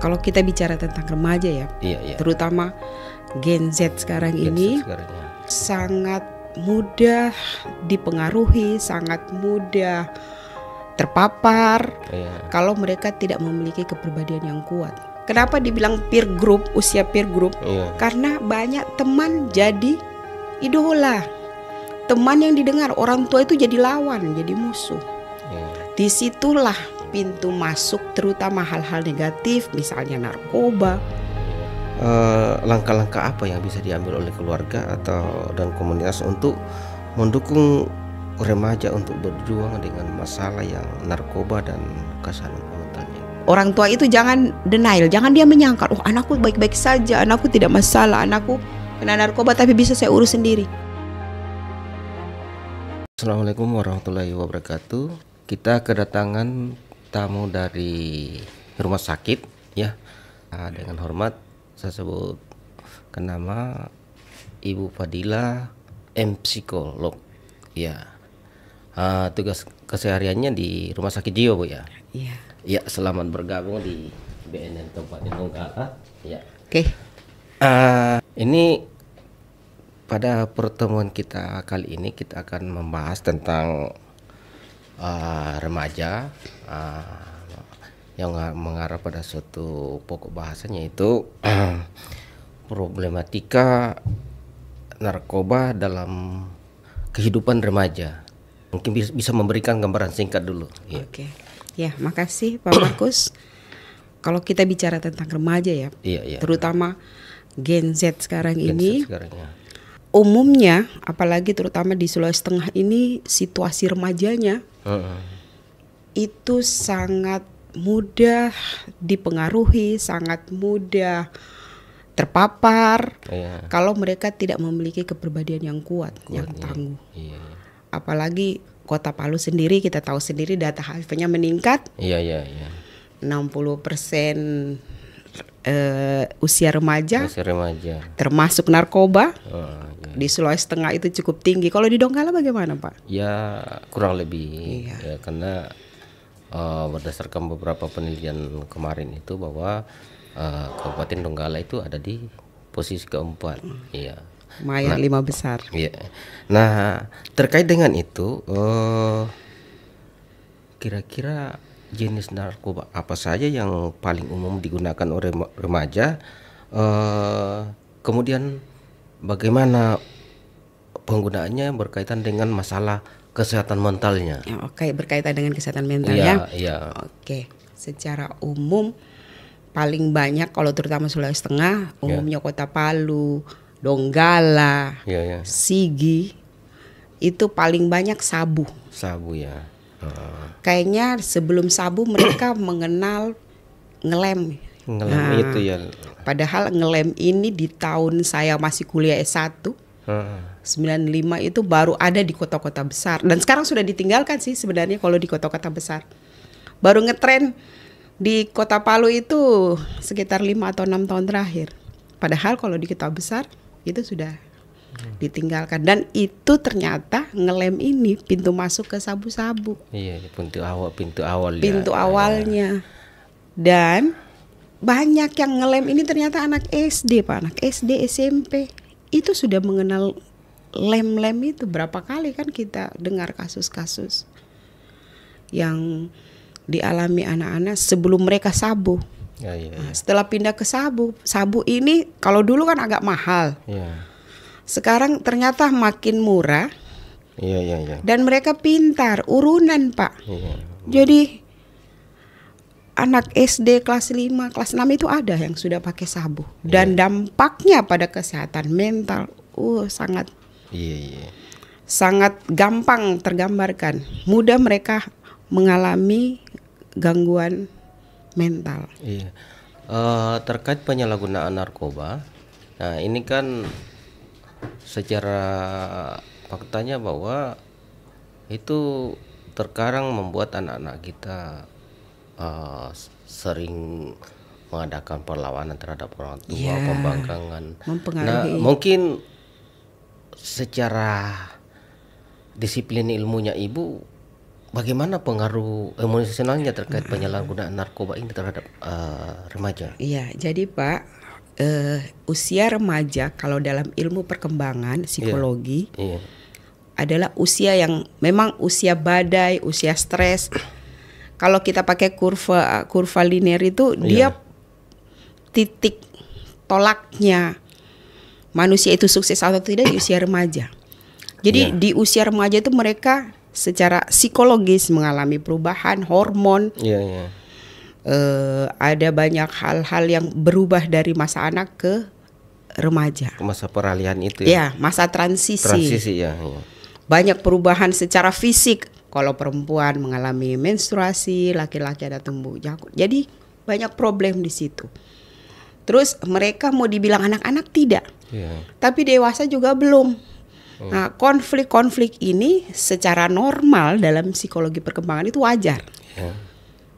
Kalau kita bicara tentang remaja ya, terutama Gen Z sekarang ini sangat mudah dipengaruhi, sangat mudah terpapar kalau mereka tidak memiliki kepribadian yang kuat. Kenapa dibilang peer group, usia peer group? Karena banyak teman jadi idola. Teman yang didengar, orang tua itu jadi lawan, jadi musuh. Disitulah pintu masuk terutama hal-hal negatif, misalnya narkoba. Langkah-langkah apa yang bisa diambil oleh keluarga atau dan komunitas untuk mendukung remaja untuk berjuang dengan masalah yang narkoba dan kesalahan mentalnya? Orang tua itu jangan denial, jangan dia menyangkal, oh anakku baik-baik saja, anakku tidak masalah, anakku kena narkoba tapi bisa saya urus sendiri. Assalamualaikum warahmatullahi wabarakatuh. Kita kedatangan tamu dari rumah sakit ya. Dengan hormat saya sebut nama Ibu Fadila M. Psikolog ya. Tugas kesehariannya di rumah sakit jiwa Bu ya. Iya. Ya, selamat bergabung di BNN Kabupaten Donggala ya. Oke. Ini pada pertemuan kita kali ini kita akan membahas tentang remaja yang mengarah pada suatu pokok bahasanya yaitu problematika narkoba dalam kehidupan remaja. Mungkin bisa memberikan gambaran singkat dulu. Ya. Oke. Ya, makasih Pak Markus. Kalau kita bicara tentang remaja ya, terutama Gen Z sekarang ini. Umumnya, apalagi terutama di Sulawesi Tengah ini situasi remajanya itu sangat mudah dipengaruhi, sangat mudah terpapar kalau mereka tidak memiliki kepribadian yang kuat yang tangguh. Apalagi Kota Palu sendiri kita tahu sendiri data HIV-nya meningkat. 60% usia remaja termasuk narkoba. Di Sulawesi Tengah itu cukup tinggi. Kalau di Donggala bagaimana Pak? Ya kurang lebih ya, karena berdasarkan beberapa penelitian kemarin itu bahwa Kabupaten Donggala itu ada di posisi keempat. Lumayan 5 besar. Nah terkait dengan itu kira-kira jenis narkoba apa saja yang paling umum digunakan oleh remaja, kemudian bagaimana penggunaannya berkaitan dengan masalah kesehatan mentalnya. Oke, berkaitan dengan kesehatan mental ya. Oke, secara umum paling banyak kalau terutama Sulawesi Tengah, umumnya Kota Palu, Donggala, Sigi, itu paling banyak sabu. Sabu ya. Kayaknya sebelum sabu mereka mengenal ngelem. Itu ya. Padahal ngelem ini di tahun saya masih kuliah S1 95 itu baru ada di kota-kota besar. Dan sekarang sudah ditinggalkan sih sebenarnya kalau di kota-kota besar. Baru ngetren di Kota Palu itu sekitar 5 atau 6 tahun terakhir. Padahal kalau di kota besar itu sudah ditinggalkan. Dan itu ternyata ngelem ini pintu masuk ke sabu-sabu. Pintu awalnya. Dan banyak yang ngelem ini ternyata anak SD Pak, anak SD, SMP itu sudah mengenal lem-lem itu. Berapa kali kan kita dengar kasus-kasus yang dialami anak-anak sebelum mereka sabu. Nah, setelah pindah ke sabu ini kalau dulu kan agak mahal. Sekarang ternyata makin murah. Dan mereka pintar, urunan Pak. Jadi anak SD kelas 5, kelas 6 itu ada yang sudah pakai sabu. Dan dampaknya pada kesehatan mental sangat gampang tergambarkan. Mudah mereka mengalami gangguan mental. Terkait penyalahgunaan narkoba. Nah, ini kan secara faktanya bahwa itu terkadang membuat anak-anak kita sering mengadakan perlawanan terhadap orang tua, pembangkangan. Nah, mungkin secara disiplin ilmunya Ibu bagaimana pengaruh emosionalnya terkait penyalahgunaan narkoba ini terhadap remaja? Iya, jadi Pak, usia remaja kalau dalam ilmu perkembangan psikologi adalah usia yang memang usia badai, usia stres. Kalau kita pakai kurva linear itu dia titik tolaknya manusia itu sukses atau tidak di usia remaja. Jadi di usia remaja itu mereka secara psikologis mengalami perubahan hormon. Ada banyak hal-hal yang berubah dari masa anak ke remaja. Masa peralihan itu ya? Masa transisi. Banyak perubahan secara fisik. Kalau perempuan mengalami menstruasi, laki-laki ada tumbuh jangkut. Jadi banyak problem di situ. Terus mereka mau dibilang anak-anak tidak, tapi dewasa juga belum. Nah, konflik-konflik ini secara normal dalam psikologi perkembangan itu wajar.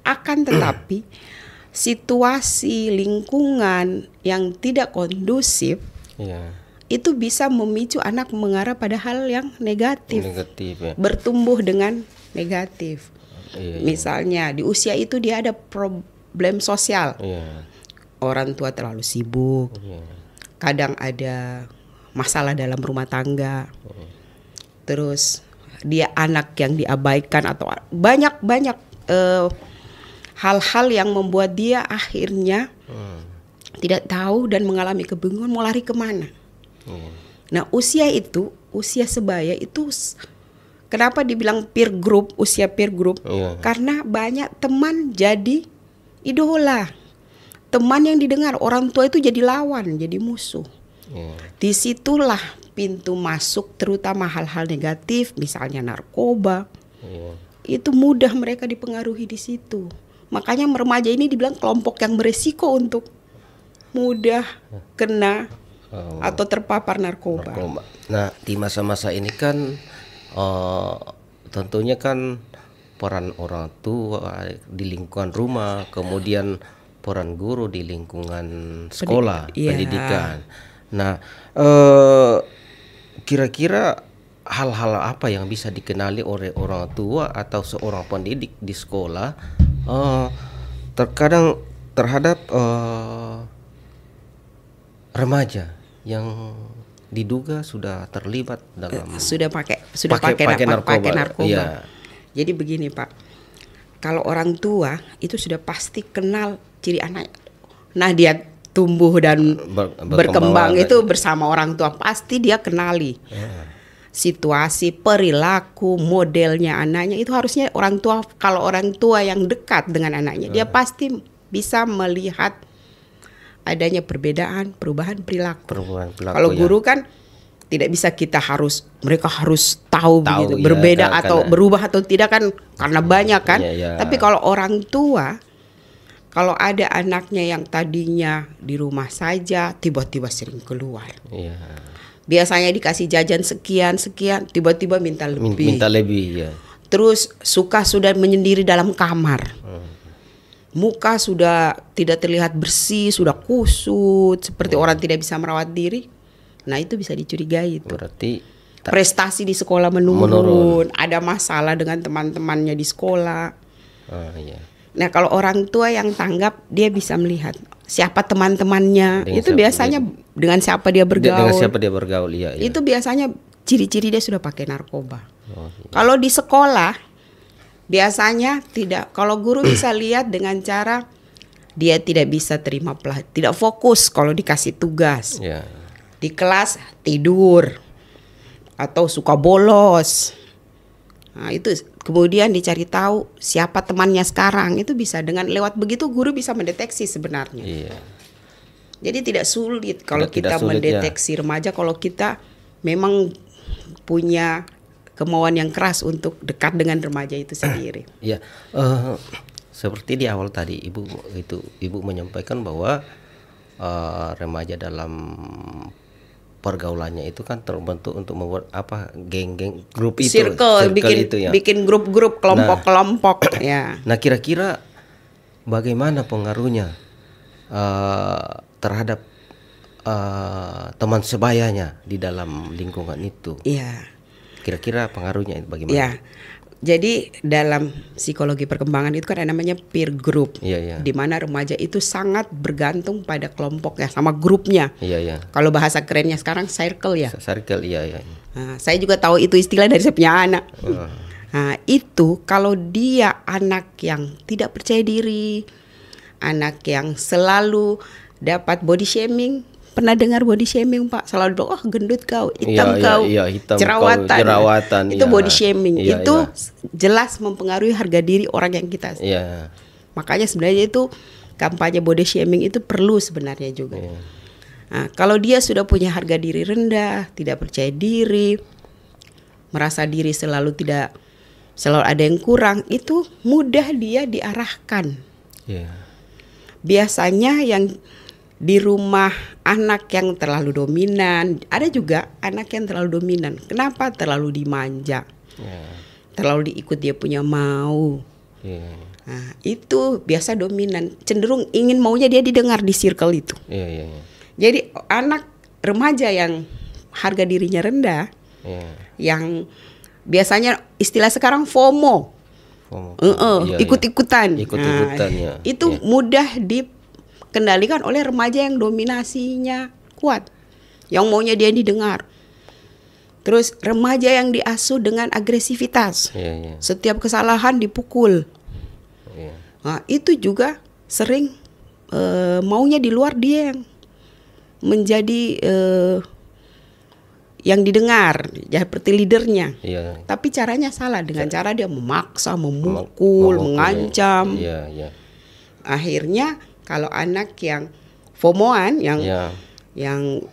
Akan tetapi situasi lingkungan yang tidak kondusif itu bisa memicu anak mengarah pada hal yang negatif bertumbuh dengan negatif. Misalnya di usia itu dia ada problem sosial. Orang tua terlalu sibuk. Kadang ada masalah dalam rumah tangga. Terus dia anak yang diabaikan atau banyak hal-hal yang membuat dia akhirnya tidak tahu dan mengalami kebingungan mau lari kemana. Nah usia sebaya itu kenapa dibilang usia peer group? Karena banyak teman jadi idola. Teman yang didengar, orang tua itu jadi lawan, jadi musuh. Disitulah pintu masuk terutama hal-hal negatif, misalnya narkoba. Itu mudah mereka dipengaruhi di situ. Makanya remaja ini dibilang kelompok yang beresiko untuk mudah kena atau terpapar narkoba. Nah, di masa-masa ini kan tentunya kan peran orang tua di lingkungan rumah, kemudian peran guru di lingkungan sekolah, pendidikan. Nah, kira-kira hal-hal apa yang bisa dikenali oleh orang tua atau seorang pendidik di sekolah terkadang terhadap remaja yang diduga sudah terlibat dalam pakai narkoba. Jadi begini Pak, kalau orang tua itu sudah pasti kenal ciri anak. Nah dia tumbuh dan berkembang itu bersama orang tua, pasti dia kenali situasi, perilaku, modelnya anaknya. Itu harusnya orang tua, kalau orang tua yang dekat dengan anaknya, dia pasti bisa melihat adanya perubahan perilaku. Kalau guru kan tidak bisa mereka harus tahu begitu, berbeda atau berubah atau tidak kan karena banyak kan. Tapi kalau orang tua, kalau ada anaknya yang tadinya di rumah saja tiba-tiba sering keluar. Biasanya dikasih jajan sekian, tiba-tiba minta lebih. Terus sudah menyendiri dalam kamar. Muka sudah tidak terlihat bersih, sudah kusut, seperti orang tidak bisa merawat diri. Nah itu bisa dicurigai itu. Berarti prestasi di sekolah menurun. Ada masalah dengan teman-temannya di sekolah. Nah kalau orang tua yang tanggap, dia bisa melihat siapa teman-temannya. Itu biasanya dengan siapa dia bergaul. Itu biasanya ciri-ciri dia sudah pakai narkoba. Kalau di sekolah biasanya tidak. Kalau guru bisa lihat dengan cara dia tidak bisa terima tidak fokus kalau dikasih tugas. Di kelas tidur atau suka bolos. Nah, itu kemudian dicari tahu siapa temannya sekarang. Itu bisa dengan lewat begitu guru bisa mendeteksi sebenarnya. Jadi tidak sulit kalau kita mendeteksi remaja, kalau kita memang punya kemauan yang keras untuk dekat dengan remaja itu sendiri. Seperti di awal tadi ibu menyampaikan bahwa remaja dalam pergaulannya itu kan terbentuk untuk membuat geng-geng grup itu, circle itu ya. Bikin grup-grup, kelompok-kelompok. Nah kira-kira bagaimana pengaruhnya terhadap teman sebayanya di dalam lingkungan itu? Kira-kira pengaruhnya bagaimana? Jadi dalam psikologi perkembangan itu kan ada namanya peer group, Iya. di mana remaja itu sangat bergantung pada kelompoknya sama grupnya. Iya. Kalau bahasa kerennya sekarang circle ya. Circle, iya. Nah, saya juga tahu itu istilah dari saya punya anak. Nah, itu kalau dia anak yang tidak percaya diri, anak yang selalu dapat body shaming. Pernah dengar body shaming, Pak? Selalu bilang, oh gendut kau, hitam kau, hitam jerawatan. Itu body shaming. Iya, itu jelas mempengaruhi harga diri orang yang kita. Iya. Makanya sebenarnya itu kampanye body shaming itu perlu sebenarnya juga. Iya. Nah, kalau dia sudah punya harga diri rendah, tidak percaya diri, merasa diri selalu ada yang kurang, itu mudah dia diarahkan. Iya. Biasanya yang di rumah anak yang terlalu dominan, ada juga anak yang terlalu dominan. Kenapa? Terlalu dimanja, terlalu diikut dia punya mau. Nah, itu biasa dominan, cenderung ingin maunya dia didengar di circle itu. Jadi anak remaja yang harga dirinya rendah, yang biasanya istilah sekarang FOMO, ikut-ikutan. Nah, itu mudah dikendalikan oleh remaja yang dominasinya kuat, yang maunya dia didengar. Terus remaja yang diasuh dengan agresivitas, setiap kesalahan dipukul. Nah, itu juga sering maunya di luar dia yang menjadi yang didengar, ya seperti leadernya. Tapi caranya salah, dengan cara dia memaksa, memukul, mengancam. Akhirnya kalau anak yang FOMOan, yang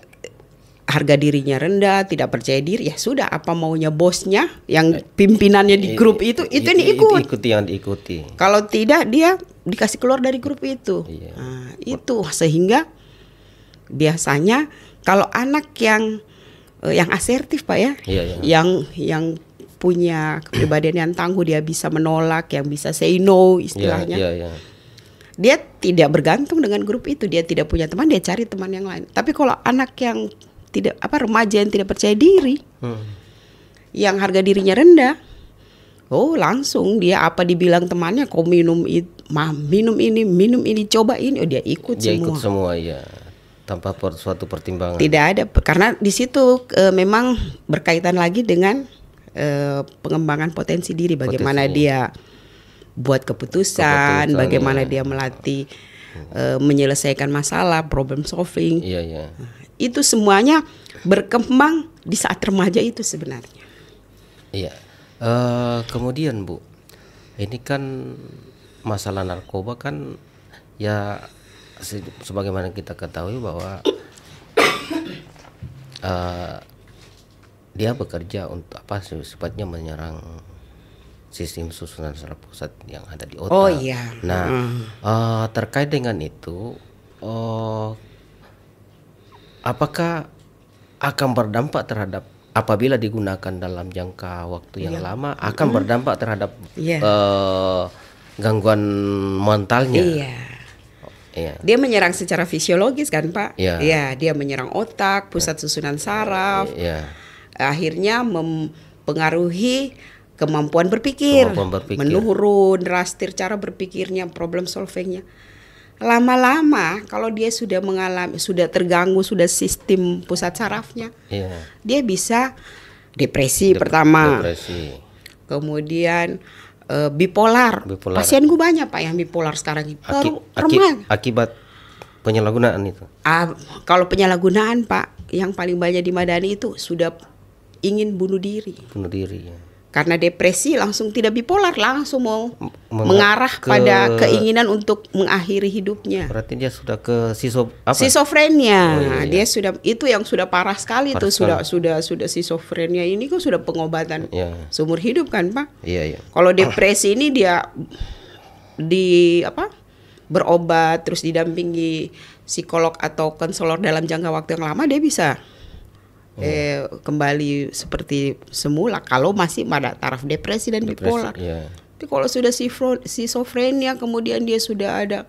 harga dirinya rendah, tidak percaya diri, ya sudah, apa maunya bosnya, yang pimpinannya di grup itu diikut. Ikuti yang diikuti. Kalau tidak, dia dikasih keluar dari grup itu. Nah, itu sehingga biasanya kalau anak yang asertif, Pak ya, yang punya kepribadian yang tangguh, dia bisa menolak, yang bisa say no istilahnya. Dia tidak bergantung dengan grup itu, dia tidak punya teman, dia cari teman yang lain. Tapi kalau anak yang remaja yang tidak percaya diri, yang harga dirinya rendah, langsung dia apa dibilang temannya, kau minum ini, coba ini, dia ikut semua. Dia ikut semua, ya, tanpa suatu pertimbangan. Tidak ada, karena di situ memang berkaitan lagi dengan pengembangan potensi diri, bagaimana dia buat keputusan, bagaimana dia melatih menyelesaikan masalah, problem solving. Itu semuanya berkembang di saat remaja itu sebenarnya. Kemudian Bu, ini kan masalah narkoba kan ya sebagaimana kita ketahui bahwa dia bekerja untuk sifatnya menyerang sistem susunan saraf pusat yang ada di otak. Nah, terkait dengan itu, apakah akan berdampak terhadap, apabila digunakan dalam jangka waktu yang lama, akan berdampak terhadap gangguan mentalnya? Dia menyerang secara fisiologis kan, Pak? Dia menyerang otak, pusat susunan saraf. Akhirnya mempengaruhi kemampuan berpikir, menurun drastis cara berpikirnya, problem solvingnya. Lama-lama kalau dia sudah terganggu, sudah sistem pusat sarafnya, dia bisa depresi pertama. Kemudian bipolar. Pasien gue banyak, Pak, yang bipolar sekarang ini. Akibat penyalahgunaan itu. Kalau penyalahgunaan, Pak, yang paling banyak di Madani itu sudah ingin bunuh diri. Karena depresi langsung tidak bipolar, langsung mau mengarah pada keinginan untuk mengakhiri hidupnya. Berarti dia sudah ke schizofrenia. Dia sudah, itu yang sudah parah sekali, itu sudah schizofrenia ini kan sudah pengobatan seumur hidup kan, Pak? Kalau depresi ini dia berobat terus didampingi psikolog atau konselor dalam jangka waktu yang lama, dia bisa kembali seperti semula kalau masih pada taraf depresi dan bipolar. Tapi kalau sudah schizofrenia, kemudian dia sudah ada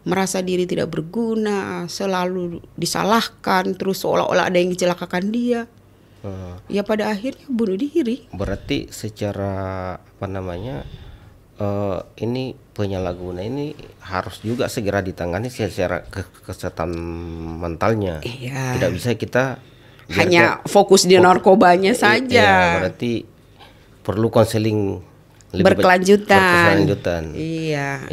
merasa diri tidak berguna, selalu disalahkan, terus seolah-olah ada yang mencelakakan dia. Ya pada akhirnya bunuh diri. Berarti secara apa namanya ini penyalahguna ini harus juga segera ditangani secara kesehatan mentalnya. Iya. Tidak bisa kita Hanya fokus di narkobanya saja. Iya, berarti perlu konseling berkelanjutan. Iya.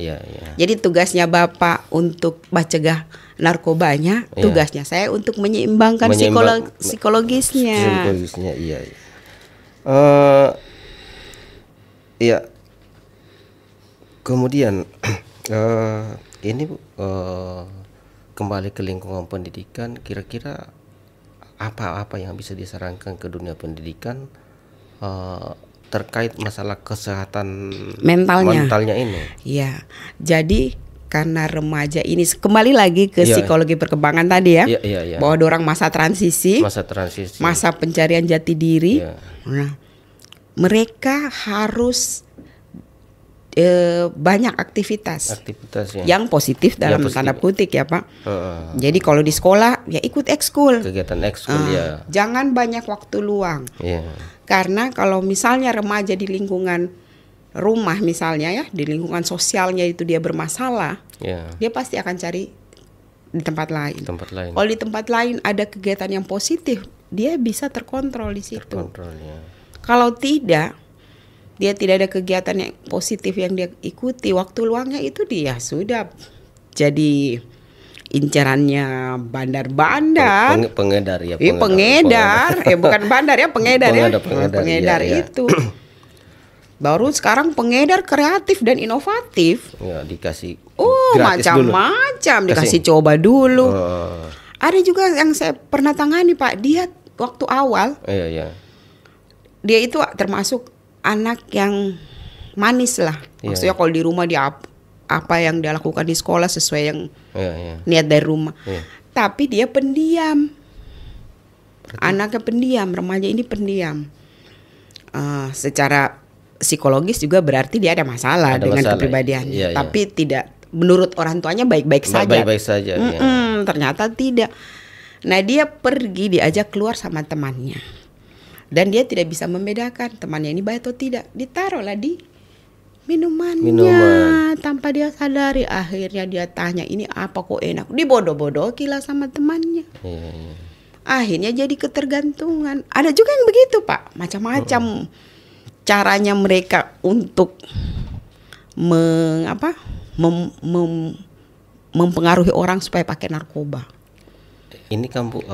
Jadi tugasnya Bapak untuk mencegah narkobanya, tugasnya saya untuk menyeimbangkan psikologisnya. Iya. Iya. Kemudian ini kembali ke lingkungan pendidikan, kira-kira apa yang bisa disarankan ke dunia pendidikan terkait masalah kesehatan mentalnya ini? Iya. Jadi karena remaja ini kembali lagi ke psikologi perkembangan tadi ya, bahwa dorang masa transisi, masa pencarian jati diri. Nah, mereka harus banyak aktivitas yang positif dalam tanda kutip ya Pak. Jadi kalau di sekolah ya ikut ekskul, kegiatan ekskul jangan banyak waktu luang. Karena kalau misalnya remaja di lingkungan rumah misalnya ya, di lingkungan sosialnya itu dia bermasalah, dia pasti akan cari di tempat lain. Kalau di tempat lain ada kegiatan yang positif, dia bisa terkontrol di situ. Kalau tidak, dia tidak ada kegiatan yang positif yang dia ikuti, waktu luangnya itu dia sudah jadi incarannya bandar-bandar, pengedar ya, bukan bandar ya, pengedar itu. Baru sekarang pengedar kreatif dan inovatif. Ya, dikasih macam-macam, dikasih coba dulu. Ada juga yang saya pernah tangani Pak, dia waktu awal, dia itu termasuk anak yang manis lah. Maksudnya kalau di rumah dia apa yang dia lakukan di sekolah sesuai yang niat dari rumah. Tapi dia pendiam. Anaknya pendiam, remaja ini pendiam. Secara psikologis juga berarti dia ada masalah dengan kepribadiannya. Tapi tidak, menurut orang tuanya baik-baik saja. Ternyata tidak. Nah, dia pergi, diajak keluar sama temannya. Dan dia tidak bisa membedakan temannya ini baik atau tidak. Ditaruhlah di minumannya tanpa dia sadari. Akhirnya dia tanya, ini apa kok enak? Dibodoh-bodohi lah sama temannya. Akhirnya jadi ketergantungan. Ada juga yang begitu Pak, macam-macam caranya mereka untuk mempengaruhi orang supaya pakai narkoba. Ini kan Bu,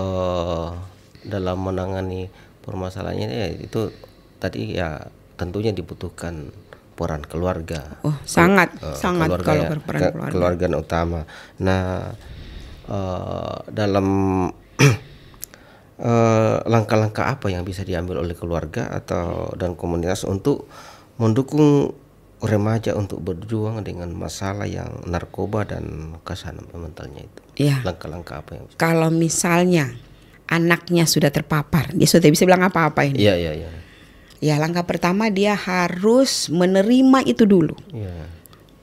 dalam menangani permasalahannya ya, itu tadi ya tentunya dibutuhkan peran keluarga. Sangat kalau berperan keluarga utama. Nah, dalam langkah-langkah apa yang bisa diambil oleh keluarga dan komunitas untuk mendukung remaja untuk berjuang dengan masalah yang narkoba dan kesehatan mentalnya itu? Langkah-langkah apa yang bisa? Kalau misalnya anaknya sudah terpapar, dia sudah bisa bilang apa-apa ini. Ya, langkah pertama dia harus menerima itu dulu.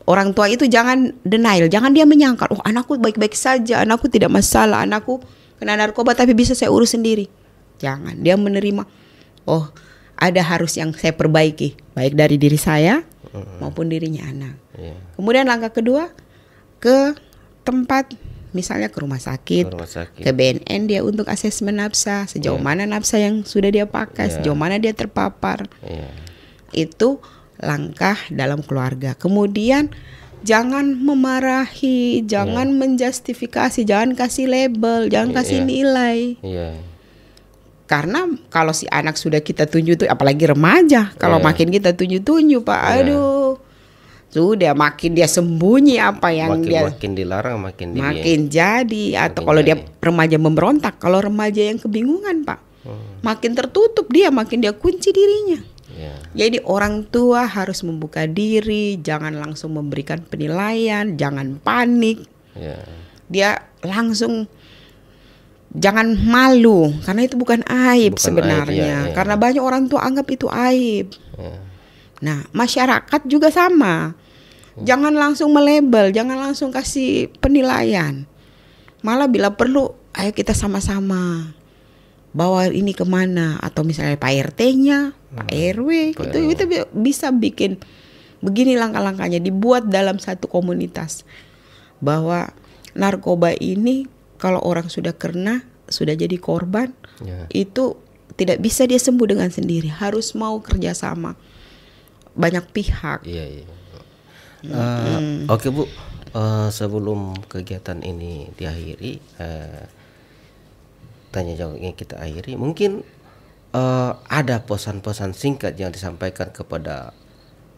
Orang tua itu jangan denial, jangan dia menyangkal, anakku baik-baik saja, anakku tidak masalah, anakku kena narkoba tapi bisa saya urus sendiri. Jangan, dia menerima, ada harus yang saya perbaiki, baik dari diri saya maupun dirinya anak. Kemudian langkah kedua, ke tempat, misalnya ke rumah sakit, ke BNN dia untuk asesmen nafsa, sejauh mana nafsa yang sudah dia pakai, sejauh mana dia terpapar. Itu langkah dalam keluarga. Kemudian jangan memarahi, jangan menjustifikasi, jangan kasih label, jangan kasih nilai. Karena kalau si anak sudah kita tunjuk tuh, apalagi remaja, kalau makin kita tunjuk Pak, aduh, sudah makin dia sembunyi apa yang makin dilarang makin jadi. Atau kalau dia remaja memberontak, kalau remaja yang kebingungan Pak, makin tertutup dia, makin dia kunci dirinya. Jadi orang tua harus membuka diri, jangan langsung memberikan penilaian, jangan panik. Dia langsung, jangan malu, karena itu bukan aib sebenarnya. Karena banyak orang tua anggap itu aib. Nah, masyarakat juga sama. Jangan langsung melabel, jangan langsung kasih penilaian. Malah bila perlu, ayo kita sama-sama bawa ini kemana, atau misalnya Pak RT-nya, Pak RW, itu bisa bikin begini langkah-langkahnya dibuat dalam satu komunitas, bahwa narkoba ini kalau orang sudah kena, sudah jadi korban, itu tidak bisa dia sembuh dengan sendiri, harus mau kerjasama banyak pihak. Oke Bu, sebelum kegiatan ini diakhiri, tanya jawabnya kita akhiri, mungkin ada pesan-pesan singkat yang disampaikan kepada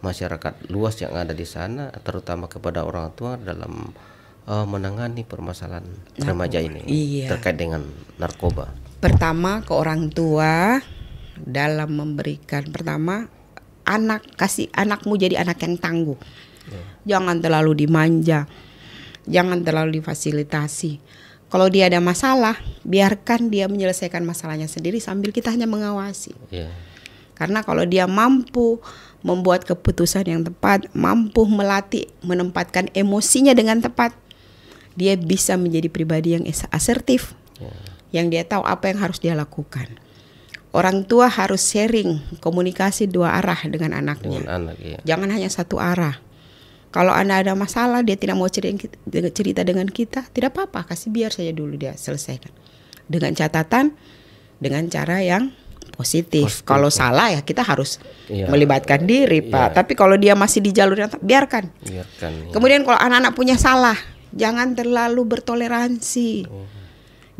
masyarakat luas yang ada di sana, terutama kepada orang tua dalam menangani permasalahan remaja ini terkait dengan narkoba. Pertama, ke orang tua dalam memberikan, pertama, kasih anakmu jadi anak yang tangguh. Jangan terlalu dimanja, jangan terlalu difasilitasi. Kalau dia ada masalah, biarkan dia menyelesaikan masalahnya sendiri sambil kita hanya mengawasi. Karena kalau dia mampu membuat keputusan yang tepat, mampu melatih, menempatkan emosinya dengan tepat, dia bisa menjadi pribadi yang asertif, yang dia tahu apa yang harus dia lakukan. Orang tua harus sharing, komunikasi dua arah dengan anaknya. Jangan hanya satu arah. Kalau Anda ada masalah, dia tidak mau cerita dengan kita, tidak apa-apa, kasih biar saja dulu dia selesaikan. Dengan catatan, dengan cara yang positif. Kalau salah ya kita harus melibatkan diri, Pak. Tapi kalau dia masih di jalur yang biarkan. Kemudian kalau anak-anak punya salah, jangan terlalu bertoleransi.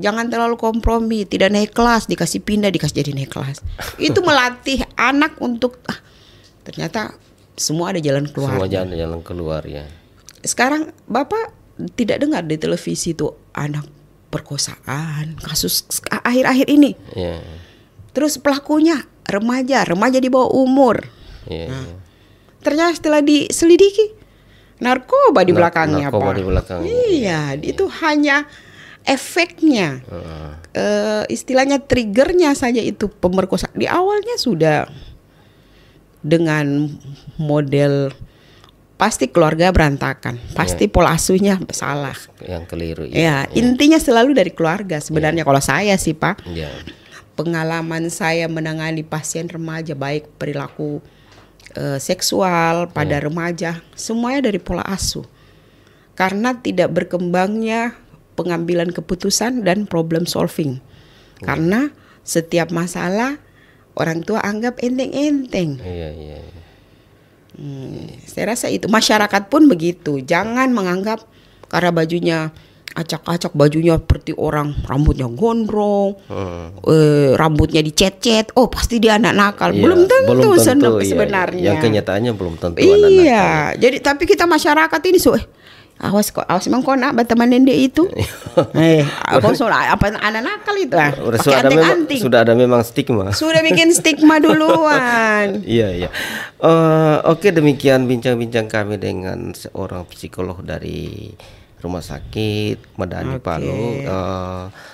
Jangan terlalu kompromi, tidak naik kelas, dikasih pindah, dikasih jadi naik kelas. Itu melatih anak untuk ternyata semua ada jalan keluar. Semua jalan keluar ya. Sekarang Bapak tidak dengar di televisi tuh anak perkosaan, kasus akhir-akhir ini. Terus pelakunya remaja di bawah umur. Ternyata setelah diselidiki narkoba di belakangnya, Pak. Iya, itu hanya efeknya, istilahnya triggernya saja itu pemerkosaan. Di awalnya sudah dengan model pasti keluarga berantakan, pasti pola asuhnya salah, yang keliru. Intinya selalu dari keluarga sebenarnya. Kalau saya sih, Pak, pengalaman saya menangani pasien remaja, baik perilaku seksual pada remaja, semuanya dari pola asuh. Karena tidak berkembangnya pengambilan keputusan dan problem solving. Karena setiap masalah orang tua anggap enteng-enteng. Saya rasa itu masyarakat pun begitu. Jangan menganggap karena bajunya acak-acak, bajunya seperti orang, rambutnya gondrong, rambutnya dicet-cet, oh pasti dia anak nakal. Belum tentu sebenarnya. Yang kenyataannya belum tentu anak nakal. Jadi tapi kita masyarakat ini awas emang kau nak berteman dia itu. Apa anak nakal itu lah. Sudah ada memang stigma. Sudah bikin stigma duluan. Oke, demikian bincang-bincang kami dengan seorang psikolog dari Rumah Sakit Madani Palu.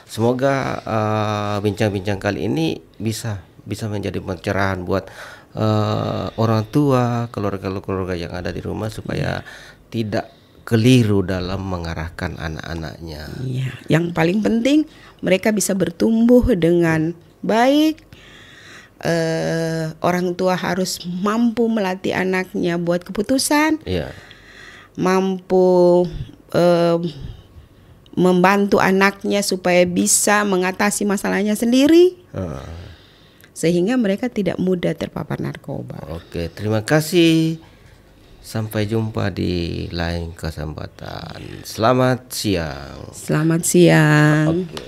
Semoga bincang-bincang kali ini bisa menjadi pencerahan buat orang tua, keluarga yang ada di rumah supaya tidak keliru dalam mengarahkan anak-anaknya. Yang paling penting mereka bisa bertumbuh dengan baik. Orang tua harus mampu melatih anaknya buat keputusan, mampu membantu anaknya supaya bisa mengatasi masalahnya sendiri, sehingga mereka tidak mudah terpapar narkoba. Oke, terima kasih. Sampai jumpa di lain kesempatan. Selamat siang. Selamat siang. Oke.